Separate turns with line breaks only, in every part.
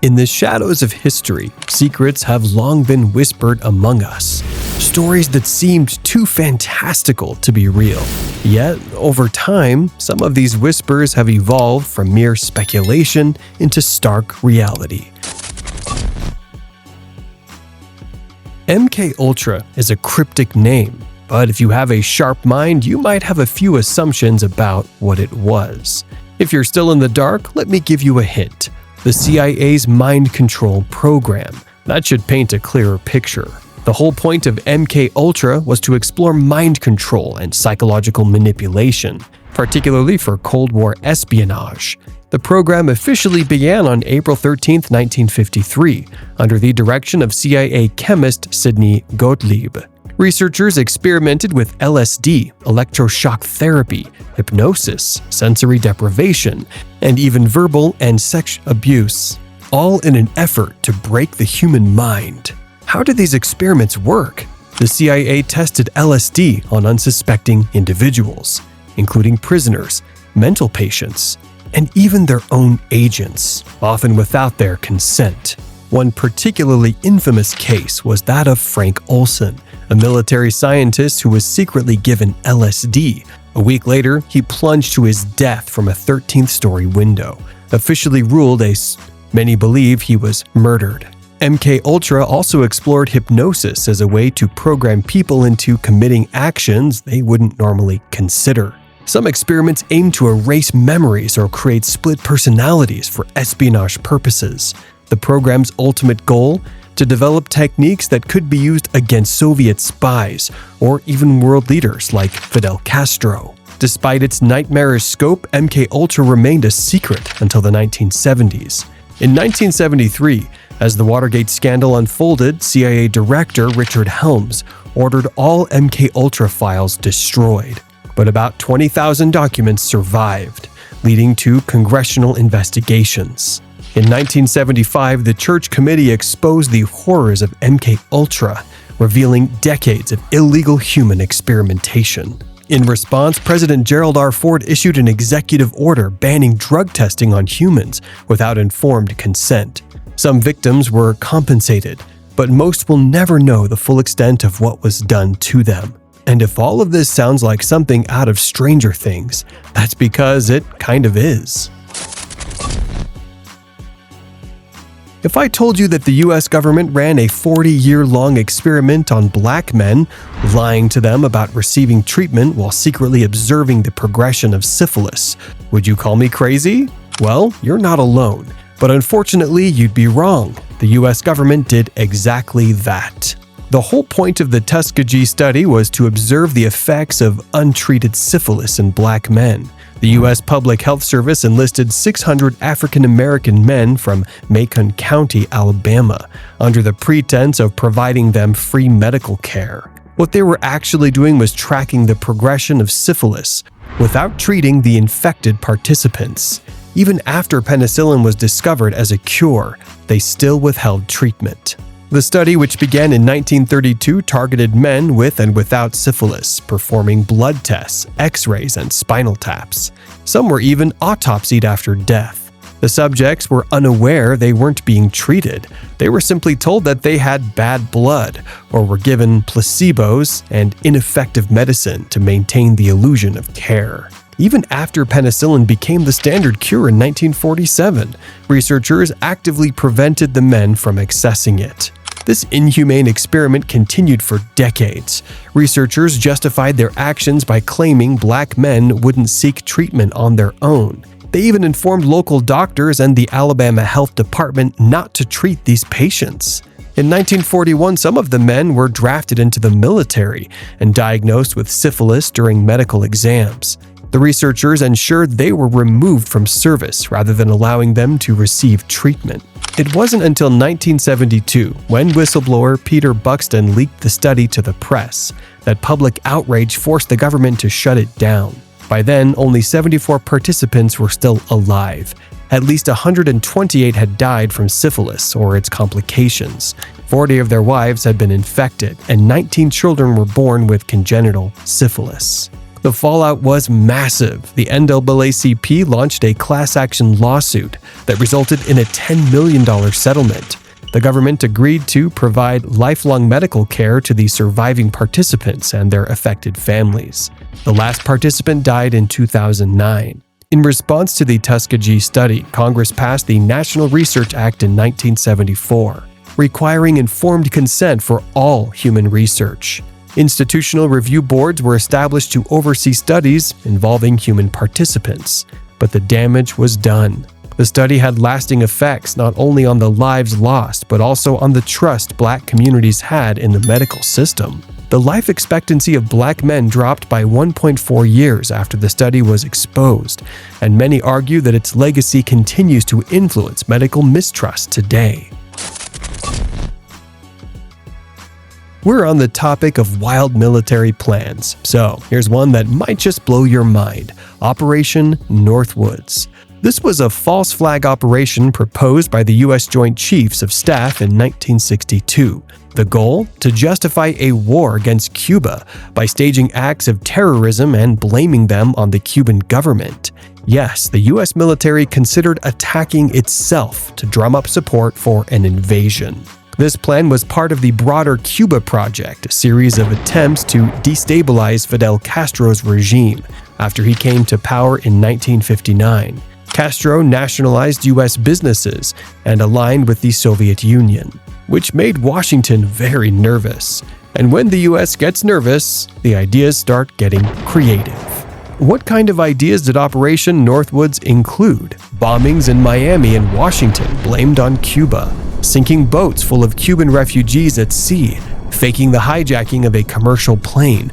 In the shadows of history, secrets have long been whispered among us. Stories that seemed too fantastical to be real. Yet, over time, some of these whispers have evolved from mere speculation into stark reality. MKUltra is a cryptic name, but if you have a sharp mind, you might have a few assumptions about what it was. If you're still in the dark, let me give you a hint. The CIA's mind control program. That should paint a clearer picture. The whole point of MKUltra was to explore mind control and psychological manipulation, particularly for Cold War espionage. The program officially began on April 13, 1953, under the direction of CIA chemist Sidney Gottlieb. Researchers experimented with LSD, electroshock therapy, hypnosis, sensory deprivation, and even verbal and sex abuse, all in an effort to break the human mind. How did these experiments work? The CIA tested LSD on unsuspecting individuals, including prisoners, mental patients, and even their own agents, often without their consent. One particularly infamous case was that of Frank Olson, a military scientist who was secretly given LSD. A week later, he plunged to his death from a 13th-story window. Officially ruled many believe he was murdered. MKUltra also explored hypnosis as a way to program people into committing actions they wouldn't normally consider. Some experiments aim to erase memories or create split personalities for espionage purposes. The program's ultimate goal? To develop techniques that could be used against Soviet spies or even world leaders like Fidel Castro. Despite its nightmarish scope, MKUltra remained a secret until the 1970s. In 1973, as the Watergate scandal unfolded, CIA Director Richard Helms ordered all MKUltra files destroyed. But about 20,000 documents survived, leading to congressional investigations. In 1975, the Church Committee exposed the horrors of MKUltra, revealing decades of illegal human experimentation. In response, President Gerald R. Ford issued an executive order banning drug testing on humans without informed consent. Some victims were compensated, but most will never know the full extent of what was done to them. And if all of this sounds like something out of Stranger Things, that's because it kind of is. If I told you that the US government ran a 40-year-long experiment on black men, lying to them about receiving treatment while secretly observing the progression of syphilis, would you call me crazy? Well, you're not alone. But unfortunately, you'd be wrong. The US government did exactly that. The whole point of the Tuskegee study was to observe the effects of untreated syphilis in black men. The U.S. Public Health Service enlisted 600 African-American men from Macon County, Alabama, under the pretense of providing them free medical care. What they were actually doing was tracking the progression of syphilis without treating the infected participants. Even after penicillin was discovered as a cure, they still withheld treatment. The study, which began in 1932, targeted men with and without syphilis, performing blood tests, x-rays, and spinal taps. Some were even autopsied after death. The subjects were unaware they weren't being treated. They were simply told that they had bad blood, or were given placebos and ineffective medicine to maintain the illusion of care. Even after penicillin became the standard cure in 1947, researchers actively prevented the men from accessing it. This inhumane experiment continued for decades. Researchers justified their actions by claiming black men wouldn't seek treatment on their own. They even informed local doctors and the Alabama Health Department not to treat these patients. In 1941, some of the men were drafted into the military and diagnosed with syphilis during medical exams. The researchers ensured they were removed from service rather than allowing them to receive treatment. It wasn't until 1972, when whistleblower Peter Buxton leaked the study to the press, that public outrage forced the government to shut it down. By then, only 74 participants were still alive. At least 128 had died from syphilis or its complications. 40 of their wives had been infected, and 19 children were born with congenital syphilis. The fallout was massive. The NAACP launched a class action lawsuit that resulted in a $10 million settlement. The government agreed to provide lifelong medical care to the surviving participants and their affected families. The last participant died in 2009. In response to the Tuskegee study, Congress passed the National Research Act in 1974, requiring informed consent for all human research. Institutional review boards were established to oversee studies involving human participants, but the damage was done. The study had lasting effects not only on the lives lost, but also on the trust Black communities had in the medical system. The life expectancy of Black men dropped by 1.4 years after the study was exposed, and many argue that its legacy continues to influence medical mistrust today. We're on the topic of wild military plans, so here's one that might just blow your mind: Operation Northwoods. This was a false flag operation proposed by the U.S. Joint Chiefs of Staff in 1962. The goal? To justify a war against Cuba by staging acts of terrorism and blaming them on the Cuban government. Yes, the U.S. military considered attacking itself to drum up support for an invasion. This plan was part of the broader Cuba Project, a series of attempts to destabilize Fidel Castro's regime after he came to power in 1959. Castro nationalized U.S. businesses and aligned with the Soviet Union, which made Washington very nervous. And when the U.S. gets nervous, the ideas start getting creative. What kind of ideas did Operation Northwoods include? Bombings in Miami and Washington blamed on Cuba, sinking boats full of Cuban refugees at sea, faking the hijacking of a commercial plane,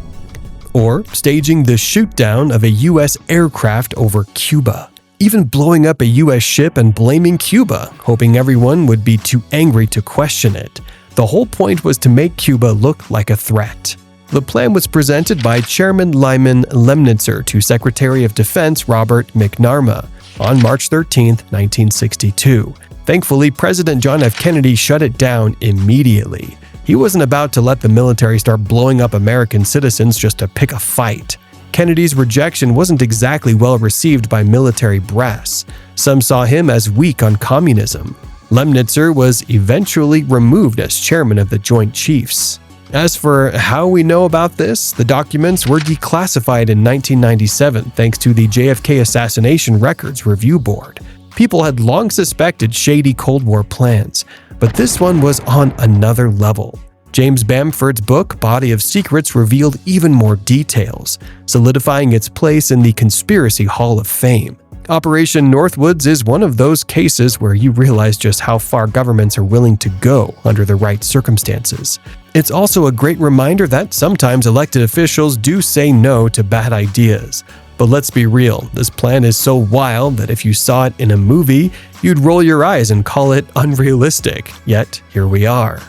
or staging the shoot-down of a U.S. aircraft over Cuba. Even blowing up a U.S. ship and blaming Cuba, hoping everyone would be too angry to question it. The whole point was to make Cuba look like a threat. The plan was presented by Chairman Lyman Lemnitzer to Secretary of Defense Robert McNamara on March 13, 1962. Thankfully, President John F. Kennedy shut it down immediately. He wasn't about to let the military start blowing up American citizens just to pick a fight. Kennedy's rejection wasn't exactly well received by military brass. Some saw him as weak on communism. Lemnitzer was eventually removed as chairman of the Joint Chiefs. As for how we know about this, the documents were declassified in 1997 thanks to the JFK Assassination Records Review Board. People had long suspected shady Cold War plans, but this one was on another level. James Bamford's book, Body of Secrets, revealed even more details, solidifying its place in the Conspiracy Hall of Fame. Operation Northwoods is one of those cases where you realize just how far governments are willing to go under the right circumstances. It's also a great reminder that sometimes elected officials do say no to bad ideas. But let's be real, this plan is so wild that if you saw it in a movie, you'd roll your eyes and call it unrealistic. Yet, here we are.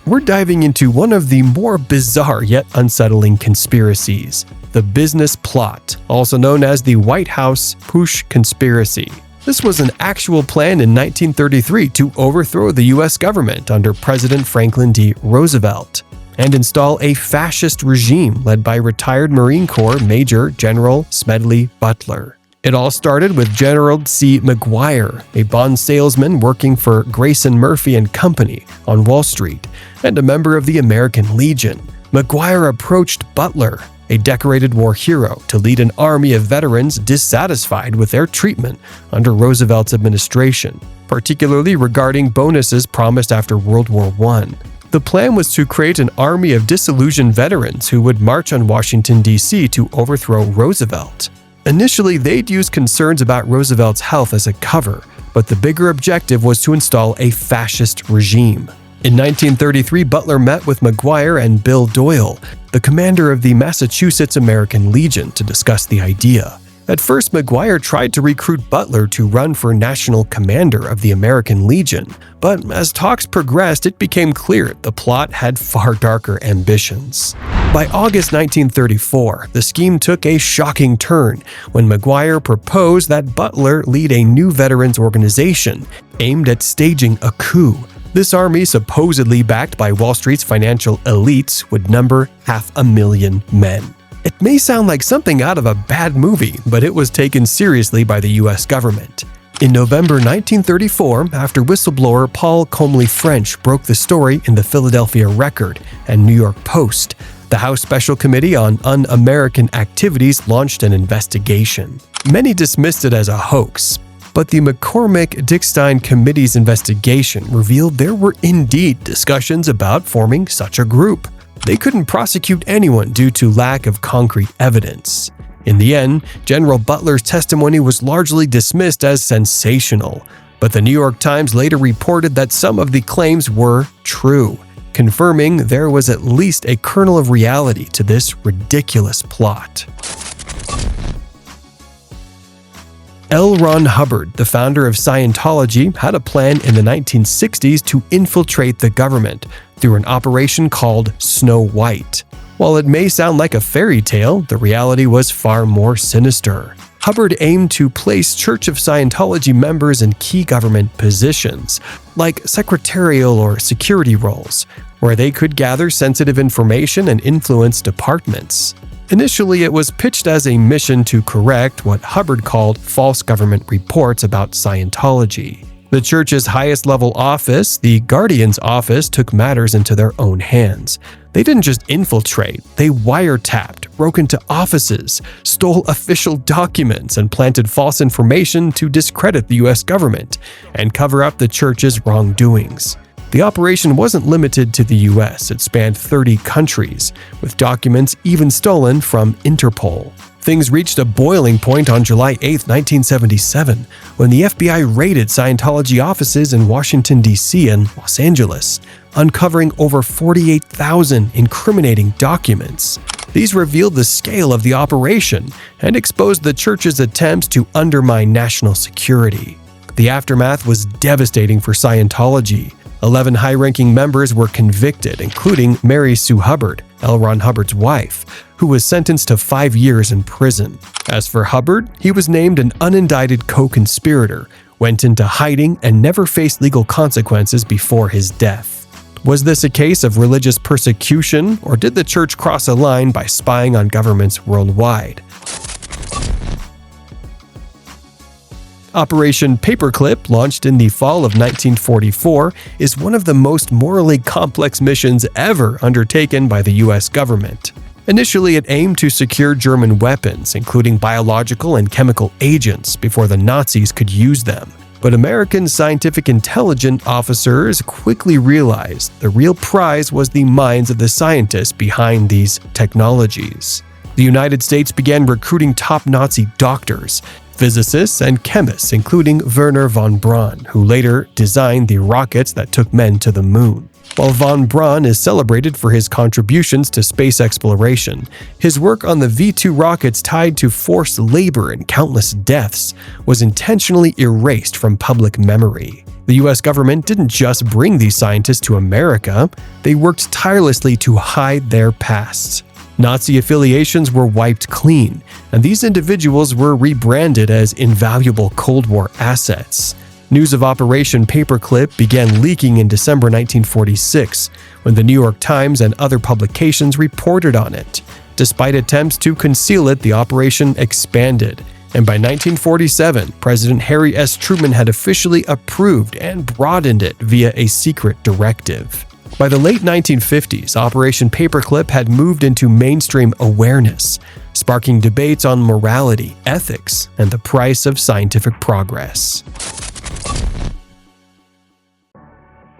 We're diving into one of the more bizarre yet unsettling conspiracies, the business plot, also known as the White House Putsch Conspiracy. This was an actual plan in 1933 to overthrow the U.S. government under President Franklin D. Roosevelt and install a fascist regime led by retired Marine Corps Major General Smedley Butler. It all started with General C. McGuire, a bond salesman working for Grayson Murphy and Company on Wall Street, and a member of the American Legion. McGuire approached Butler, a decorated war hero, to lead an army of veterans dissatisfied with their treatment under Roosevelt's administration, particularly regarding bonuses promised after World War I. The plan was to create an army of disillusioned veterans who would march on Washington, D.C. to overthrow Roosevelt. Initially, they'd use concerns about Roosevelt's health as a cover, but the bigger objective was to install a fascist regime. In 1933, Butler met with McGuire and Bill Doyle, the commander of the Massachusetts American Legion, to discuss the idea. At first, McGuire tried to recruit Butler to run for national commander of the American Legion, but as talks progressed, it became clear the plot had far darker ambitions. By August 1934, the scheme took a shocking turn when McGuire proposed that Butler lead a new veterans organization aimed at staging a coup. This army, supposedly backed by Wall Street's financial elites, would number 500,000 men. It may sound like something out of a bad movie, but it was taken seriously by the US government. In November 1934, after whistleblower Paul Comely French broke the story in the Philadelphia Record and New York Post, the House Special Committee on Un-American Activities launched an investigation. Many dismissed it as a hoax, but the McCormick-Dickstein Committee's investigation revealed there were indeed discussions about forming such a group. They couldn't prosecute anyone due to lack of concrete evidence. In the end, General Butler's testimony was largely dismissed as sensational, but the New York Times later reported that some of the claims were true, confirming there was at least a kernel of reality to this ridiculous plot. L. Ron Hubbard, the founder of Scientology, had a plan in the 1960s to infiltrate the government through an operation called Snow White. While it may sound like a fairy tale, the reality was far more sinister. Hubbard aimed to place Church of Scientology members in key government positions, like secretarial or security roles, where they could gather sensitive information and influence departments. Initially, it was pitched as a mission to correct what Hubbard called false government reports about Scientology. The church's highest-level office, the Guardian's Office, took matters into their own hands. They didn't just infiltrate, they wiretapped, broke into offices, stole official documents, and planted false information to discredit the US government and cover up the church's wrongdoings. The operation wasn't limited to the US, it spanned 30 countries, with documents even stolen from Interpol. Things reached a boiling point on July 8, 1977, when the FBI raided Scientology offices in Washington, D.C. and Los Angeles, uncovering over 48,000 incriminating documents. These revealed the scale of the operation and exposed the church's attempts to undermine national security. The aftermath was devastating for Scientology. 11 high-ranking members were convicted, including Mary Sue Hubbard, L. Ron Hubbard's wife, who was sentenced to 5 years in prison. As for Hubbard, he was named an unindicted co-conspirator, went into hiding, and never faced legal consequences before his death. Was this a case of religious persecution, or did the church cross a line by spying on governments worldwide? Operation Paperclip, launched in the fall of 1944, is one of the most morally complex missions ever undertaken by the US government. Initially, it aimed to secure German weapons, including biological and chemical agents, before the Nazis could use them. But American scientific intelligence officers quickly realized the real prize was the minds of the scientists behind these technologies. The United States began recruiting top Nazi doctors, physicists, and chemists, including Wernher von Braun, who later designed the rockets that took men to the moon. While von Braun is celebrated for his contributions to space exploration, his work on the V-2 rockets tied to forced labor and countless deaths was intentionally erased from public memory. The US government didn't just bring these scientists to America, they worked tirelessly to hide their pasts. Nazi affiliations were wiped clean, and these individuals were rebranded as invaluable Cold War assets. News of Operation Paperclip began leaking in December 1946, when the New York Times and other publications reported on it. Despite attempts to conceal it, the operation expanded, and by 1947, President Harry S. Truman had officially approved and broadened it via a secret directive. By the late 1950s, Operation Paperclip had moved into mainstream awareness, sparking debates on morality, ethics, and the price of scientific progress.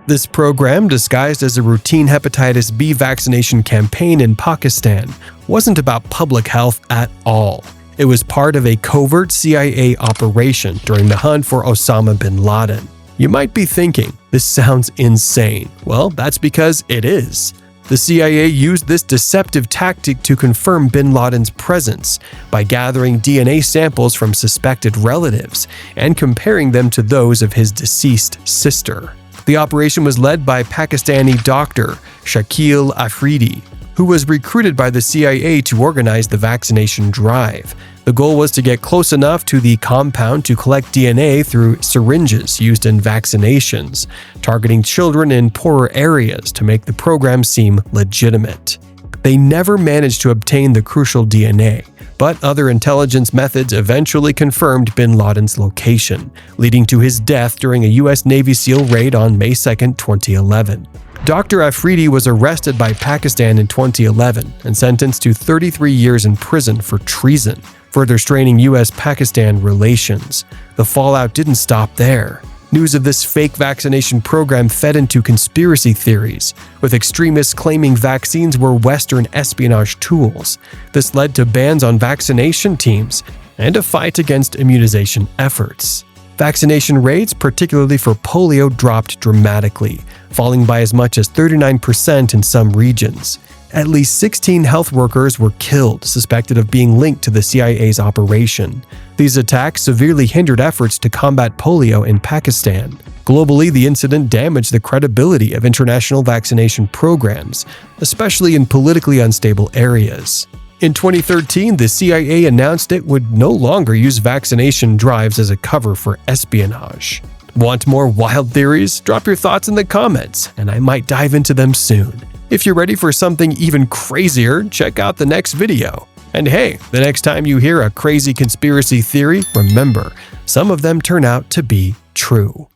This program, disguised as a routine hepatitis B vaccination campaign in Pakistan, wasn't about public health at all. It was part of a covert CIA operation during the hunt for Osama bin Laden. You might be thinking, this sounds insane. Well, that's because it is. The CIA used this deceptive tactic to confirm bin Laden's presence by gathering DNA samples from suspected relatives and comparing them to those of his deceased sister. The operation was led by Pakistani doctor Shakil Afridi, who was recruited by the CIA to organize the vaccination drive. The goal was to get close enough to the compound to collect DNA through syringes used in vaccinations, targeting children in poorer areas to make the program seem legitimate. They never managed to obtain the crucial DNA, but other intelligence methods eventually confirmed bin Laden's location, leading to his death during a U.S. Navy SEAL raid on May 2, 2011. Dr. Afridi was arrested by Pakistan in 2011 and sentenced to 33 years in prison for treason, further straining U.S.-Pakistan relations. The fallout didn't stop there. News of this fake vaccination program fed into conspiracy theories, with extremists claiming vaccines were Western espionage tools. This led to bans on vaccination teams and a fight against immunization efforts. Vaccination rates, particularly for polio, dropped dramatically, falling by as much as 39% in some regions. At least 16 health workers were killed, suspected of being linked to the CIA's operation. These attacks severely hindered efforts to combat polio in Pakistan. Globally, the incident damaged the credibility of international vaccination programs, especially in politically unstable areas. In 2013, the CIA announced it would no longer use vaccination drives as a cover for espionage. Want more wild theories? Drop your thoughts in the comments, and I might dive into them soon. If you're ready for something even crazier, check out the next video. And hey, the next time you hear a crazy conspiracy theory, remember, some of them turn out to be true.